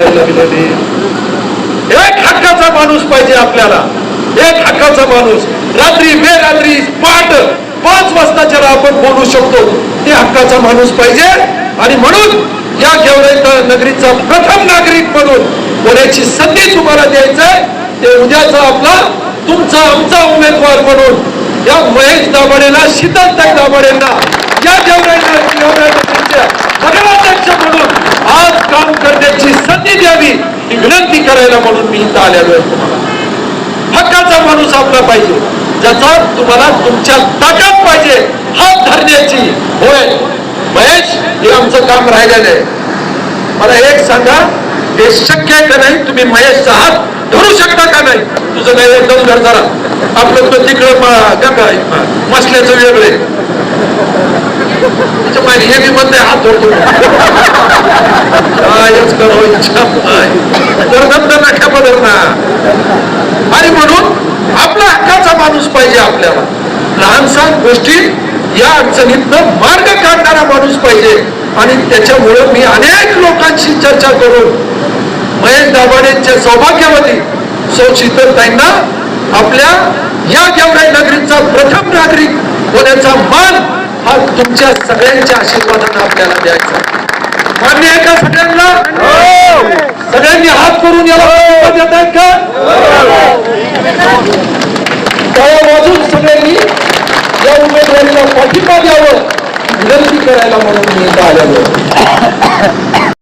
एक हक्काचा माणूस पाहिजे आपल्याला, एक हक्काचा माणूस. रात्री बेरात्री पहाट 5 वाजताच्या आपण बोलू शकतो, ते हक्काचा माणूस पाहिजे. आणि म्हणून या गेवराई नगरीचा प्रथम नागरिक म्हणून होण्याची संधी तुम्हाला द्यायचंय. ते उद्याचा आपला तुमचा आमचा उमेदवार म्हणून या महेश दाभाडेला, शीतलताई दाभाडेंना या गेवराई नगरीच्या नगराध्यक्ष म्हणून आज काम करण्याची संधी द्यावी ही विनंती करायला म्हणून मी इथं आलेलो आहे. तुम्हाला हक्काचा माणूस आपला पाहिजे, ज्याचा तुम्हाला तुमच्या ताकद पाहिजे हात धरण्याची. होय महेश, हे आमचं काम राहिलेलं आहे. मला एक सांगा, हे शक्य आहे का नाही? तुम्ही महेशचा हात धरू शकता का नाही? तुझं काय एकदम घर जरा आपलं तो तिकडं मसल्याचं वेगळे हे मी म्हणते हात धरतो आणि म्हणून आपला हक्काचा माणूस पाहिजे आपल्याला. लहानसहान गोष्टी या अडचणीतनं मार्ग काढणारा माणूस पाहिजे. आणि त्याच्यामुळे मी अनेक लोकांशी चर्चा करून महेश दाभाडेंच्या सौभाग्यवती सौ शीतलताईंना आपल्या या गेवराई नगरीचा प्रथम नागरिक होण्याचा मान हा तुमच्या सगळ्यांच्या आशीर्वादाने आपल्याला द्यायचा. मान्य आहे का सगळ्यांना? सगळ्यांनी हात करून याला देत आहेत का? वाजून सगळ्यांनी या उमेदवारीला पाठिंबा द्यावं विनंती करायला म्हणून मी इथं आलेलो.